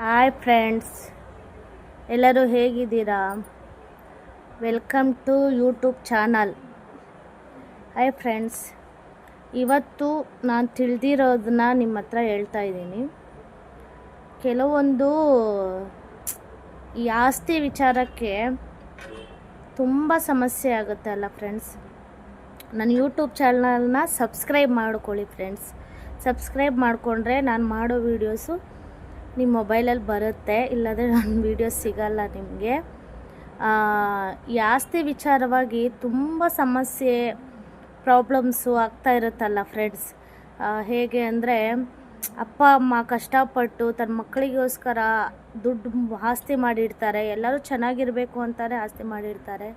Hi friends, ಎಲ್ಲರೂ ಹೇಗಿದ್ದೀರಾ? Welcome to YouTube channel. Hi friends, ಇವತ್ತು ನಾನು ತಿಳಿದಿರೋದನ್ನ ನಿಮ್ಮ ಹತ್ರ ಹೇಳ್ತಾ ಇದ್ದೀನಿ. ಕೆಲವೊಂದು ಈ ಆಸ್ತಿ ವಿಚಾರಕ್ಕೆ ತುಂಬ ಸಮಸ್ಯೆ ಆಗುತ್ತೆ ಅಲ್ಲ ಫ್ರೆಂಡ್ಸ್. ನನ್ನ ಯೂಟ್ಯೂಬ್ ಚಾನಲ್ನ ಸಬ್ಸ್ಕ್ರೈಬ್ ಮಾಡ್ಕೊಳ್ಳಿ ಫ್ರೆಂಡ್ಸ್. ಸಬ್ಸ್ಕ್ರೈಬ್ ಮಾಡಿಕೊಂಡ್ರೆ ನಾನು ಮಾಡೋ ವೀಡಿಯೋಸು ನಿಮ್ಮ ಮೊಬೈಲಲ್ಲಿ ಬರುತ್ತೆ, ಇಲ್ಲಾಂದರೆ ನನ್ನ ವೀಡಿಯೋಸ್ ಸಿಗಲ್ಲ ನಿಮಗೆ. ಈ ಆಸ್ತಿ ವಿಚಾರವಾಗಿ ತುಂಬ ಸಮಸ್ಯೆ ಪ್ರಾಬ್ಲಮ್ಸು ಆಗ್ತಾ ಇರುತ್ತಲ್ಲ ಫ್ರೆಂಡ್ಸ್. ಹೇಗೆ ಅಂದರೆ, ಅಪ್ಪ ಅಮ್ಮ ಕಷ್ಟಪಟ್ಟು ತನ್ನ ಮಕ್ಕಳಿಗೋಸ್ಕರ ದುಡ್ಡು ಆಸ್ತಿ ಮಾಡಿರ್ತಾರೆ. ಎಲ್ಲರೂ ಚೆನ್ನಾಗಿರಬೇಕು ಅಂತಾರೆ, ಆಸ್ತಿ ಮಾಡಿರ್ತಾರೆ.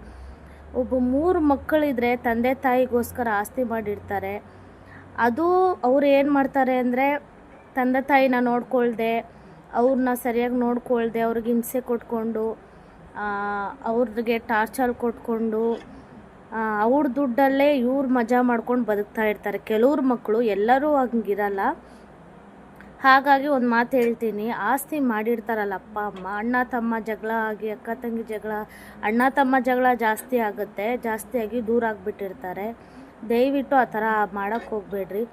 ಒಬ್ಬ 3 ಮಕ್ಕಳಿದ್ರೆ ತಂದೆ ತಾಯಿಗೋಸ್ಕರ ಆಸ್ತಿ ಮಾಡಿರ್ತಾರೆ. ಅದು ಅವ್ರು ಏನು ಮಾಡ್ತಾರೆ ಅಂದರೆ, ತಂದೆ ತಾಯಿನ ನೋಡ್ಕೊಳ್ದೆ, ಅವ್ರನ್ನ ಸರಿಯಾಗಿ ನೋಡ್ಕೊಳ್ದೆ, ಅವ್ರಿಗೆ ಹಿಂಸೆ ಕೊಟ್ಕೊಂಡು, ಅವ್ರಿಗೆ ಟಾರ್ಚರ್ ಕೊಟ್ಕೊಂಡು, ಅವ್ರ ದುಡ್ಡಲ್ಲೇ ಇವ್ರು ಮಜಾ ಮಾಡ್ಕೊಂಡು ಬದುಕ್ತಾ ಇರ್ತಾರೆ ಕೆಲವ್ರ ಮಕ್ಕಳು. ಎಲ್ಲರೂ ಹಂಗಿರಲ್ಲ. ಹಾಗಾಗಿ ಒಂದು ಮಾತು ಹೇಳ್ತೀನಿ, ಆಸ್ತಿ ಮಾಡಿರ್ತಾರಲ್ಲ ಅಪ್ಪ ಅಮ್ಮ, ಅಣ್ಣ ತಮ್ಮ ಜಗಳ ಆಗಿ, ಅಕ್ಕ ತಂಗಿ ಜಗಳ, ಅಣ್ಣ ತಮ್ಮ ಜಗಳ ಜಾಸ್ತಿ ಆಗುತ್ತೆ, ಜಾಸ್ತಿಯಾಗಿ ದೂರ ಆಗಿಬಿಟ್ಟಿರ್ತಾರೆ. ದಯವಿಟ್ಟು ಆ ಥರ ಮಾಡೋಕ್ಕೆ ಹೋಗಬೇಡ್ರಿ.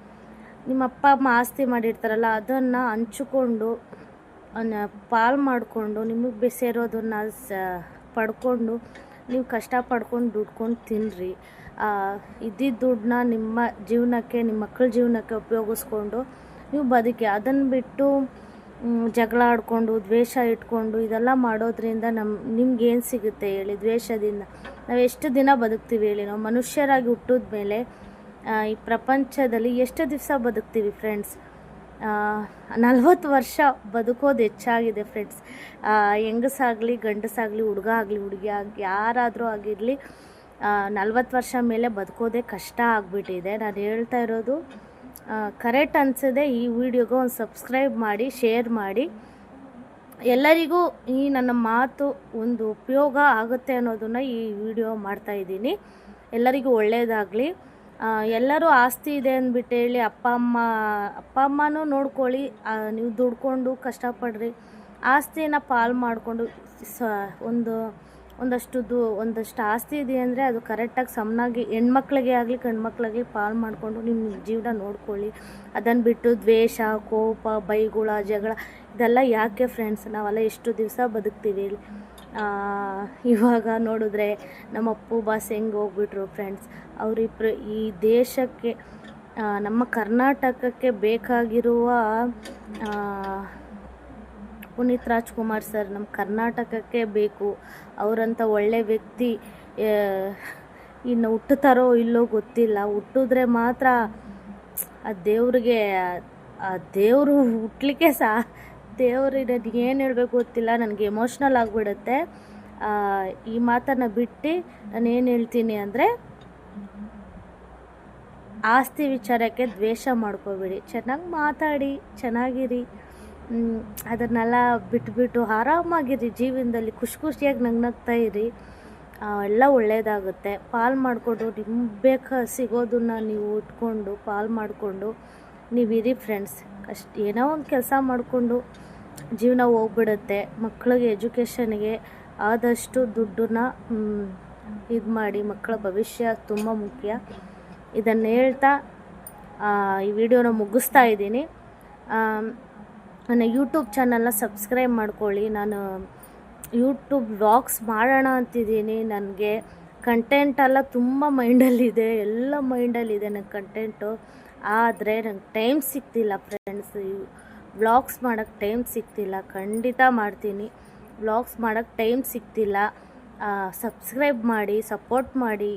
ನಿಮ್ಮ ಅಪ್ಪ ಅಮ್ಮ ಆಸ್ತಿ ಮಾಡಿರ್ತಾರಲ್ಲ, ಅದನ್ನು ಹಂಚಿಕೊಂಡು ಪಾಲು ಮಾಡಿಕೊಂಡು, ನಿಮಗೆ ಸೇರೋದನ್ನು ಪಡ್ಕೊಂಡು, ನೀವು ಕಷ್ಟ ಪಡ್ಕೊಂಡು ದುಡ್ಕೊಂಡು ತಿನ್ನಿರಿ. ಇದ್ದಿದ್ದ ದುಡ್ಡನ್ನ ನಿಮ್ಮ ಜೀವನಕ್ಕೆ, ನಿಮ್ಮ ಮಕ್ಕಳ ಜೀವನಕ್ಕೆ ಉಪಯೋಗಿಸ್ಕೊಂಡು ನೀವು ಬದುಕಿ. ಅದನ್ನು ಬಿಟ್ಟು ಜಗಳ ಆಡಿಕೊಂಡು, ದ್ವೇಷ ಇಟ್ಕೊಂಡು ಇದೆಲ್ಲ ಮಾಡೋದ್ರಿಂದ ನಿಮ್ಗೇನು ಸಿಗುತ್ತೆ ಹೇಳಿ? ದ್ವೇಷದಿಂದ ನಾವು ಎಷ್ಟು ದಿನ ಬದುಕ್ತೀವಿ ಹೇಳಿ? ನಾವು ಮನುಷ್ಯರಾಗಿ ಹುಟ್ಟಿದ ಮೇಲೆ ಈ ಪ್ರಪಂಚದಲ್ಲಿ ಎಷ್ಟು ದಿವಸ ಬದುಕ್ತೀವಿ ಫ್ರೆಂಡ್ಸ್? 40 ವರ್ಷ ಬದುಕೋದು ಹೆಚ್ಚಾಗಿದೆ ಫ್ರೆಂಡ್ಸ್. ಹೆಂಗಸಾಗಲಿ ಗಂಡಸಾಗಲಿ, ಹುಡುಗ ಆಗಲಿ ಹುಡುಗಿ ಆಗಲಿ, ಯಾರಾದರೂ ಆಗಿರಲಿ 40 ವರ್ಷ ಮೇಲೆ ಬದುಕೋದೇ ಕಷ್ಟ ಆಗಿಬಿಟ್ಟಿದೆ. ನಾನು ಹೇಳ್ತಾ ಇರೋದು ಕರೆಕ್ಟ್ ಅನಿಸಿದೆ. ಈ ವಿಡಿಯೋಗೆ ಒಂದು ಸಬ್ಸ್ಕ್ರೈಬ್ ಮಾಡಿ, ಶೇರ್ ಮಾಡಿ. ಎಲ್ಲರಿಗೂ ಈ ನನ್ನ ಮಾತು ಒಂದು ಉಪಯೋಗ ಆಗುತ್ತೆ ಅನ್ನೋದನ್ನು ಈ ವಿಡಿಯೋ ಮಾಡ್ತಾಯಿದ್ದೀನಿ. ಎಲ್ಲರಿಗೂ ಒಳ್ಳೆಯದಾಗಲಿ. ಎಲ್ಲರೂ ಆಸ್ತಿ ಇದೆ ಅಂದ್ಬಿಟ್ಟು ಹೇಳಿ ಅಪ್ಪ ಅಮ್ಮನೂ ನೋಡ್ಕೊಳ್ಳಿ, ನೀವು ದುಡ್ಕೊಂಡು ಕಷ್ಟಪಡ್ರಿ. ಆಸ್ತಿನ ಪಾಲು ಮಾಡಿಕೊಂಡು ಒಂದಷ್ಟು ಆಸ್ತಿ ಇದೆ ಅಂದರೆ ಅದು ಕರೆಕ್ಟಾಗಿ ಸಮನಾಗಿ ಹೆಣ್ಮಕ್ಳಿಗೆ ಆಗಲಿ ಗಂಡ್ಮಕ್ಳಿಗೆ ಪಾಲು ಮಾಡಿಕೊಂಡು ನಿಮ್ಮ ಜೀವನ ನೋಡ್ಕೊಳ್ಳಿ. ಅದನ್ನು ಬಿಟ್ಟು ದ್ವೇಷ, ಕೋಪ, ಬೈಗುಳ, ಜಗಳ ಇದೆಲ್ಲ ಯಾಕೆ ಫ್ರೆಂಡ್ಸ್? ನಾವೆಲ್ಲ ಎಷ್ಟು ದಿವಸ ಬದುಕ್ತೀವಿ ಹೇಳಿ? ಇವಾಗ ನೋಡಿದ್ರೆ ನಮ್ಮ ಅಪ್ಪು ಬಾಸ್ ಹೆಂಗೆ ಹೋಗ್ಬಿಟ್ರು ಫ್ರೆಂಡ್ಸ್. ಅವರಿಬ್ಬರು ಈ ದೇಶಕ್ಕೆ, ನಮ್ಮ ಕರ್ನಾಟಕಕ್ಕೆ ಬೇಕಾಗಿರುವ ಪುನೀತ್ ರಾಜ್ಕುಮಾರ್ ಸರ್ ನಮ್ಮ ಕರ್ನಾಟಕಕ್ಕೆ ಬೇಕು. ಅವರಂಥ ಒಳ್ಳೆ ವ್ಯಕ್ತಿ ಇನ್ನು ಹುಟ್ಟುತ್ತಾರೋ ಇಲ್ಲೋ ಗೊತ್ತಿಲ್ಲ. ಹುಟ್ಟಿದ್ರೆ ಮಾತ್ರ ಆ ದೇವ್ರಿಗೆ, ಆ ದೇವರು ಹುಟ್ಟಲಿಕ್ಕೆ ದೇವ್ರಿಗೆ ಏನು ಹೇಳಬೇಕು ಗೊತ್ತಿಲ್ಲ, ನನಗೆ ಎಮೋಷ್ನಲ್ ಆಗಿಬಿಡುತ್ತೆ. ಈ ಮಾತನ್ನು ಬಿಟ್ಟು ನಾನೇನು ಹೇಳ್ತೀನಿ ಅಂದರೆ, ಆಸ್ತಿ ವಿಚಾರಕ್ಕೆ ದ್ವೇಷ ಮಾಡ್ಕೋಬೇಡಿ. ಚೆನ್ನಾಗಿ ಮಾತಾಡಿ, ಚೆನ್ನಾಗಿರಿ. ಅದನ್ನೆಲ್ಲ ಬಿಟ್ಬಿಟ್ಟು ಆರಾಮಾಗಿರಿ. ಜೀವನದಲ್ಲಿ ಖುಷಿಯಾಗಿ ನಗ್ನಗ್ತಾ ಇರಿ. ಎಲ್ಲ ಒಳ್ಳೆಯದಾಗುತ್ತೆ. ಪಾಲು ಮಾಡಿಕೊಂಡು ನಿಮ್ಗೆ ಸಿಗೋದನ್ನು ನೀವು ಇಟ್ಕೊಂಡು ಪಾಲು ಮಾಡಿಕೊಂಡು ನೀವಿರಿ ಫ್ರೆಂಡ್ಸ್. ಏನೋ ಒಂದು ಕೆಲಸ ಮಾಡಿಕೊಂಡು ಜೀವನ ಹೋಗ್ಬಿಡುತ್ತೆ. ಮಕ್ಕಳಿಗೆ ಎಜುಕೇಷನ್ಗೆ ಆದಷ್ಟು ದುಡ್ಡನ್ನ ಇದು ಮಾಡಿ. ಮಕ್ಕಳ ಭವಿಷ್ಯ ತುಂಬ ಮುಖ್ಯ. ಇದನ್ನು ಹೇಳ್ತಾ ಈ ವಿಡಿಯೋನ ಮುಗಿಸ್ತಾ ಇದ್ದೀನಿ. ನನ್ನ ಯೂಟ್ಯೂಬ್ ಚಾನಲ್ನ ಸಬ್ಸ್ಕ್ರೈಬ್ ಮಾಡ್ಕೊಳ್ಳಿ. ನಾನು ಯೂಟ್ಯೂಬ್ ವ್ಲಾಗ್ಸ್ ಮಾಡೋಣ ಅಂತಿದ್ದೀನಿ. ನನಗೆ ಕಂಟೆಂಟೆಲ್ಲ ತುಂಬ ಮೈಂಡಲ್ಲಿದೆ, ಎಲ್ಲ ಮೈಂಡಲ್ಲಿದೆ ನನಗೆ ಕಂಟೆಂಟು. ಆದರೆ ನಂಗೆ ಟೈಮ್ ಸಿಗ್ತಿಲ್ಲ ಫ್ರೆಂಡ್ಸ್. ವ್ಲಾಗ್ಸ್ ಮಾಡೋಕ್ಕೆ ಟೈಮ್ ಸಿಗ್ತಿಲ್ಲ. ಖಂಡಿತ ಮಾಡ್ತೀನಿ. ವ್ಲಾಗ್ಸ್ ಮಾಡೋಕ್ಕೆ ಟೈಮ್ ಸಿಗ್ತಿಲ್ಲ. ಸಬ್ಸ್ಕ್ರೈಬ್ ಮಾಡಿ, ಸಪೋರ್ಟ್ ಮಾಡಿ.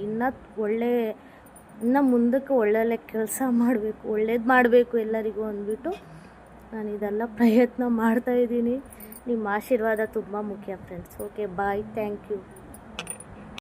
ಇನ್ನು ಮುಂದಕ್ಕೆ ಒಳ್ಳೊಳ್ಳೆ ಕೆಲಸ ಮಾಡಬೇಕು, ಒಳ್ಳೇದು ಮಾಡಬೇಕು ಎಲ್ಲರಿಗೂ ಅಂದ್ಬಿಟ್ಟು ನಾನು ಇದೆಲ್ಲ ಪ್ರಯತ್ನ ಮಾಡ್ತಾಯಿದ್ದೀನಿ. ನಿಮ್ಮ ಆಶೀರ್ವಾದ ತುಂಬ ಮುಖ್ಯ friends. Okay, bye, thank you.